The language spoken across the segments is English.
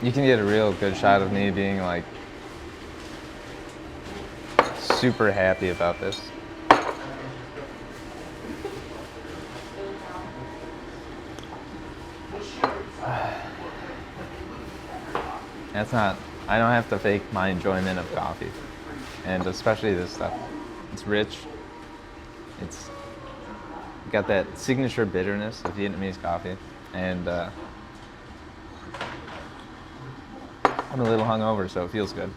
you can get a real good shot of me being like super happy about this. That's not, I don't have to fake my enjoyment of coffee. And especially this stuff. It's rich. It's got that signature bitterness of Vietnamese coffee. And I'm a little hungover, so it feels good.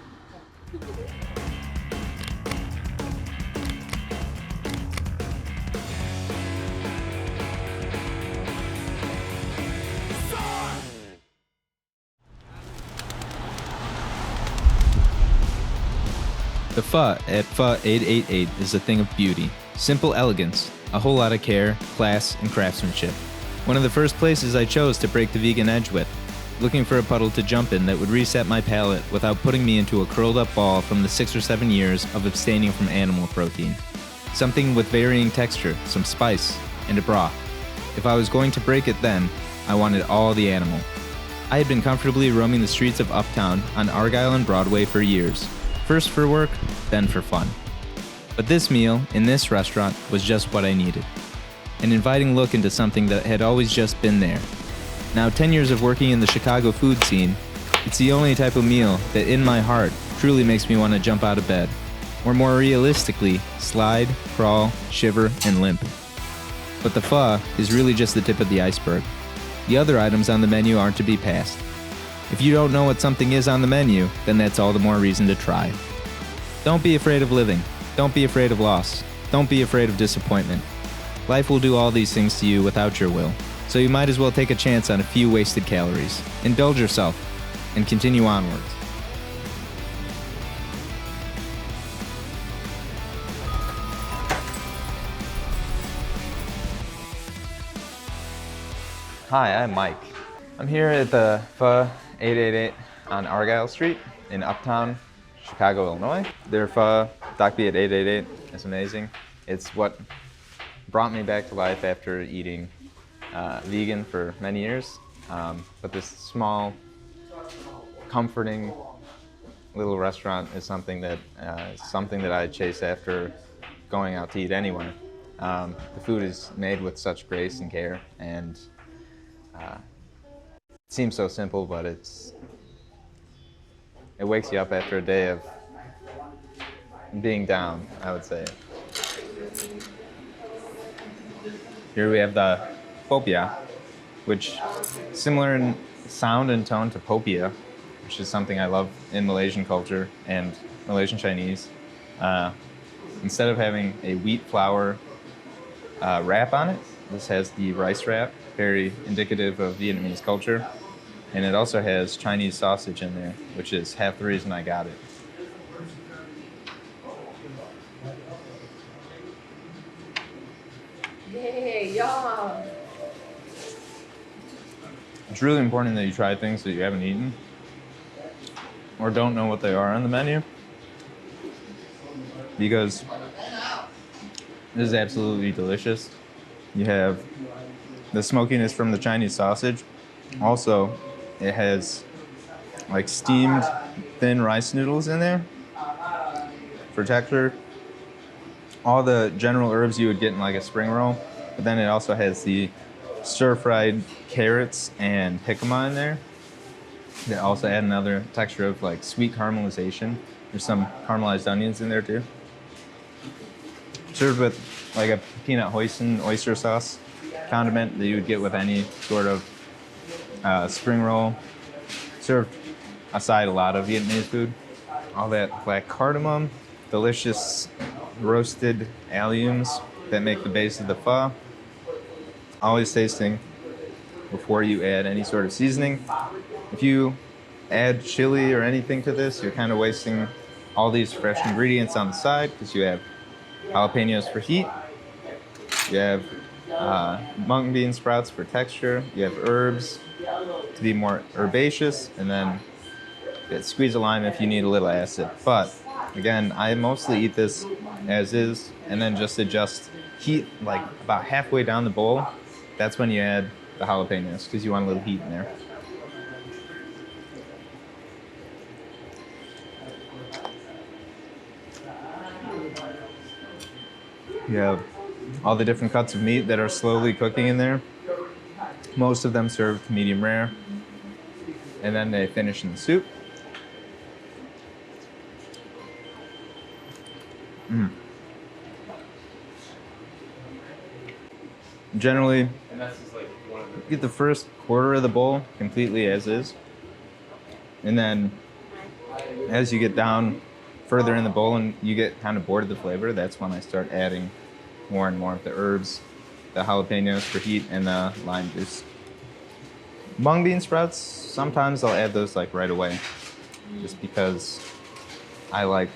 The pho at Pho 888 is a thing of beauty. Simple elegance, a whole lot of care, class, and craftsmanship. One of the first places I chose to break the vegan edge with, looking for a puddle to jump in that would reset my palate without putting me into a curled up ball from the 6 or 7 years of abstaining from animal protein. Something with varying texture, some spice, and a broth. If I was going to break it then, I wanted all the animal. I had been comfortably roaming the streets of Uptown on Argyle and Broadway for years. First for work, then for fun. But this meal, in this restaurant, was just what I needed. An inviting look into something that had always just been there. Now 10 years of working in the Chicago food scene, it's the only type of meal that in my heart truly makes me want to jump out of bed. Or more realistically, slide, crawl, shiver, and limp. But the pho is really just the tip of the iceberg. The other items on the menu aren't to be passed. If you don't know what something is on the menu, then that's all the more reason to try. Don't be afraid of living. Don't be afraid of loss. Don't be afraid of disappointment. Life will do all these things to you without your will, so you might as well take a chance on a few wasted calories. Indulge yourself, and continue onwards. Hi, I'm Mike. I'm here at the Pho 888 on Argyle Street in Uptown, Chicago, Illinois. Their pho, Doc B at 888, is amazing. It's what brought me back to life after eating vegan for many years. But this small, comforting little restaurant is something that I chase after going out to eat anywhere. The food is made with such grace and care, and it seems so simple, but it wakes you up after a day of being down, I would say. Here we have the popia, which similar in sound and tone to popia, which is something I love in Malaysian culture and Malaysian Chinese. Instead of having a wheat flour wrap on it, this has the rice wrap, very indicative of Vietnamese culture. And it also has Chinese sausage in there, which is half the reason I got it. Yay, yum! It's really important that you try things that you haven't eaten or don't know what they are on the menu, because this is absolutely delicious. You have the smokiness from the Chinese sausage. Also, it has like steamed thin rice noodles in there for texture. All the general herbs you would get in like a spring roll, but then it also has the stir-fried carrots and jicama in there that also add another texture of like sweet caramelization. There's some caramelized onions in there too. Served with like a peanut hoisin oyster sauce condiment that you would get with any sort of spring roll. Served aside a lot of Vietnamese food. All that black cardamom, delicious roasted alliums that make the base of the pho. Always tasting before you add any sort of seasoning. If you add chili or anything to this, you're kind of wasting all these fresh ingredients on the side, because you have jalapenos for heat, you have mung bean sprouts for texture, you have herbs to be more herbaceous, and then squeeze a lime if you need a little acid. But again, I mostly eat this as is, and then just adjust heat like about halfway down the bowl. That's when you add the jalapenos, because you want a little heat in there. You have all the different cuts of meat that are slowly cooking in there. Most of them served medium rare. And then they finish in the soup. Generally, get the first quarter of the bowl completely as is. And then as you get down further in the bowl and you get kind of bored of the flavor, that's when I start adding more and more of the herbs, the jalapenos for heat, and the lime juice. Mung bean sprouts, sometimes I'll add those like right away, just because I like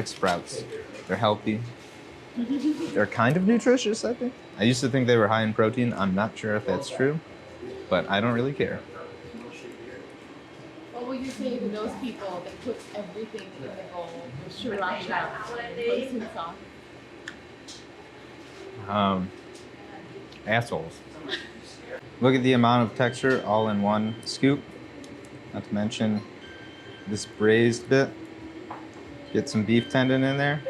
sprouts. They're healthy. They're kind of nutritious, I think. I used to think they were high in protein. I'm not sure if that's true, but I don't really care. What would you say to those people that put everything in the bowl with sriracha, hoisin sauce? Assholes. Look at the amount of texture all in one scoop. Not to mention this braised bit. Get some beef tendon in there.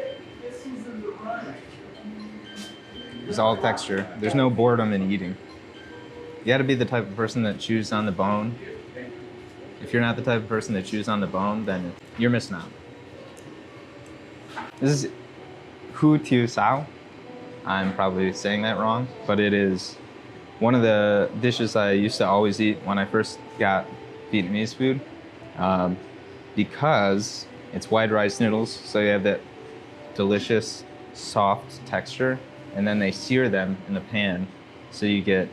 It's all texture. There's no boredom in eating. You gotta be the type of person that chews on the bone. If you're not the type of person that chews on the bone, then you're missing out. This is Hu Tiu Sao. I'm probably saying that wrong, but it is one of the dishes I used to always eat when I first got Vietnamese food, because it's white rice noodles, so you have that delicious, soft texture, and then they sear them in the pan, so you get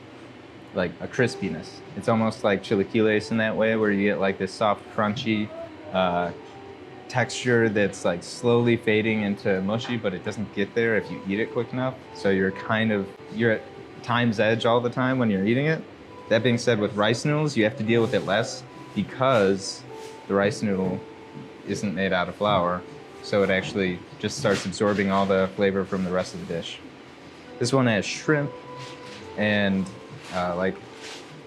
like a crispiness. It's almost like chilaquiles in that way, where you get like this soft, crunchy texture that's like slowly fading into mushy, but it doesn't get there if you eat it quick enough. So you're at time's edge all the time when you're eating it. That being said, with rice noodles, you have to deal with it less because the rice noodle isn't made out of flour, so it actually just starts absorbing all the flavor from the rest of the dish. This one has shrimp and like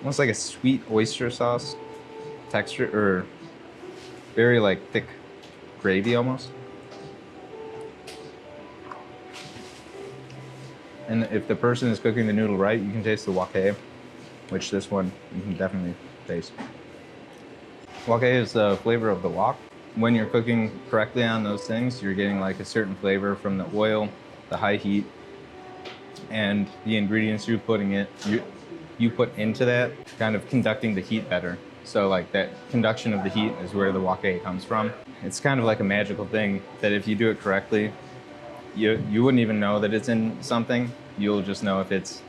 almost like a sweet oyster sauce texture, or very like thick gravy almost. And if the person is cooking the noodle right, you can taste the wok hei, which this one you can definitely taste. Wok hei is the flavor of the wok. When you're cooking correctly on those things, you're getting like a certain flavor from the oil, the high heat, and the ingredients you put into that, kind of conducting the heat better. So like that conduction of the heat is where the wok hei comes from. It's kind of like a magical thing that if you do it correctly, you wouldn't even know that it's in something. You'll just know if it's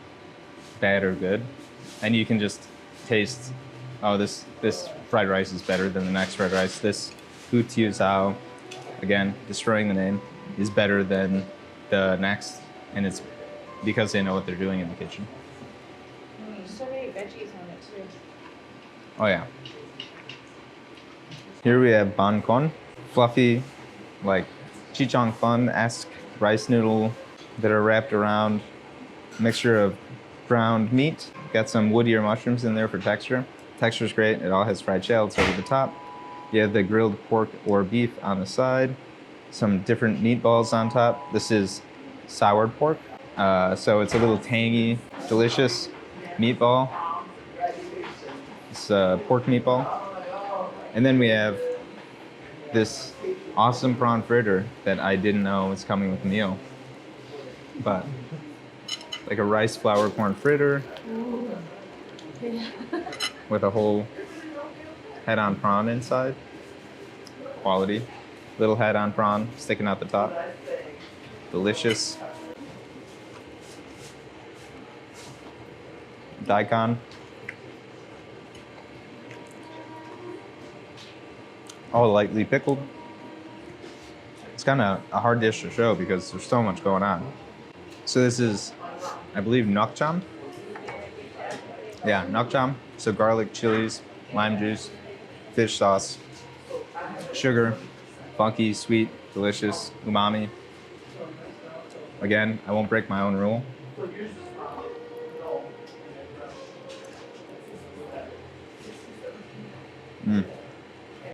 bad or good. And you can just taste, oh, this fried rice is better than the next fried rice. This Hu Tiu Sao, again, destroying the name, is better than the next. And it's because they know what they're doing in the kitchen. There's so many veggies on it too. Oh yeah. Here we have ban con, fluffy, like chichong fun-esque rice noodle that are wrapped around a mixture of ground meat. Got some woodier mushrooms in there for texture. Texture's great. It all has fried shallots over the top. You have the grilled pork or beef on the side. Some different meatballs on top. This is soured pork, so it's a little tangy, delicious meatball. It's a pork meatball. And then we have this awesome prawn fritter that I didn't know was coming with the meal. But like a rice flour corn fritter with a whole head-on prawn inside. Quality. Little head-on prawn sticking out the top. Delicious. Daikon. All lightly pickled. It's kind of a hard dish to show because there's so much going on. So this is, I believe, nok cham. Yeah, nok cham. So garlic, chilies, lime juice, fish sauce, sugar, funky, sweet, delicious, umami. Again, I won't break my own rule.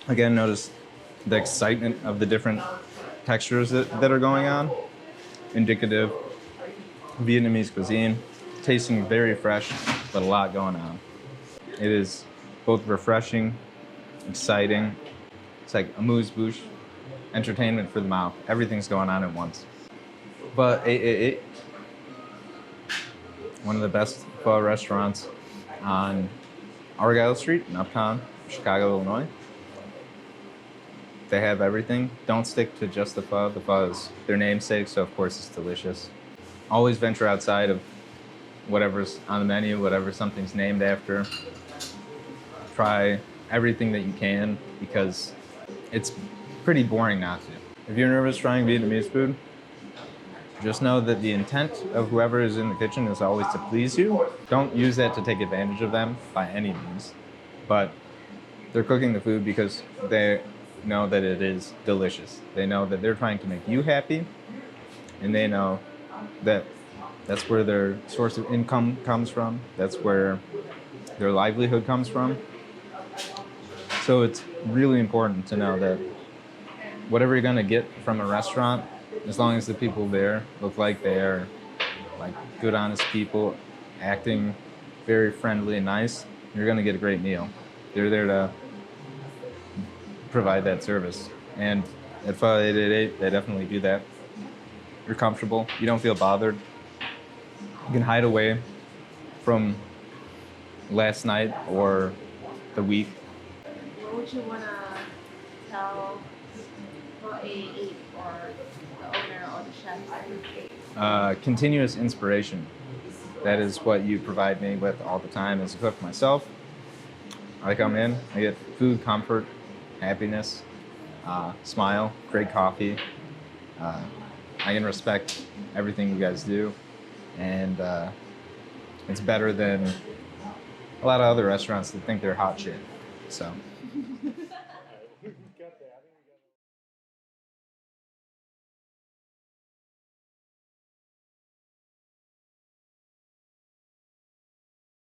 Again, notice the excitement of the different textures that are going on. indicative Vietnamese cuisine, tasting very fresh, but a lot going on. It is both refreshing, exciting. It's like amuse-bouche, entertainment for the mouth. Everything's going on at once. But 888, one of the best pho restaurants on Argyle Street in Uptown, Chicago, Illinois. They have everything. Don't stick to just the pho. The pho is their namesake, so of course it's delicious. Always venture outside of whatever's on the menu, whatever something's named after. Try everything that you can because it's pretty boring not to. If you're nervous trying Vietnamese food, just know that the intent of whoever is in the kitchen is always to please you. Don't use that to take advantage of them by any means. But they're cooking the food because they know that it is delicious. They know that they're trying to make you happy, and they know that that's where their source of income comes from. That's where their livelihood comes from. So it's really important to know that whatever you're gonna get from a restaurant, as long as the people there look like they're like good, honest people, acting very friendly and nice, you're gonna get a great meal. They're there to provide that service. And at Pho 888, they definitely do that. You're comfortable. You don't feel bothered. You can hide away from last night or the week. What would you want to tell for a or the owner or the chef? Continuous inspiration. That is what you provide me with all the time as a cook myself. I come in, I get food, comfort, happiness, smile, great coffee. I can respect everything you guys do, and it's better than a lot of other restaurants that think they're hot shit. So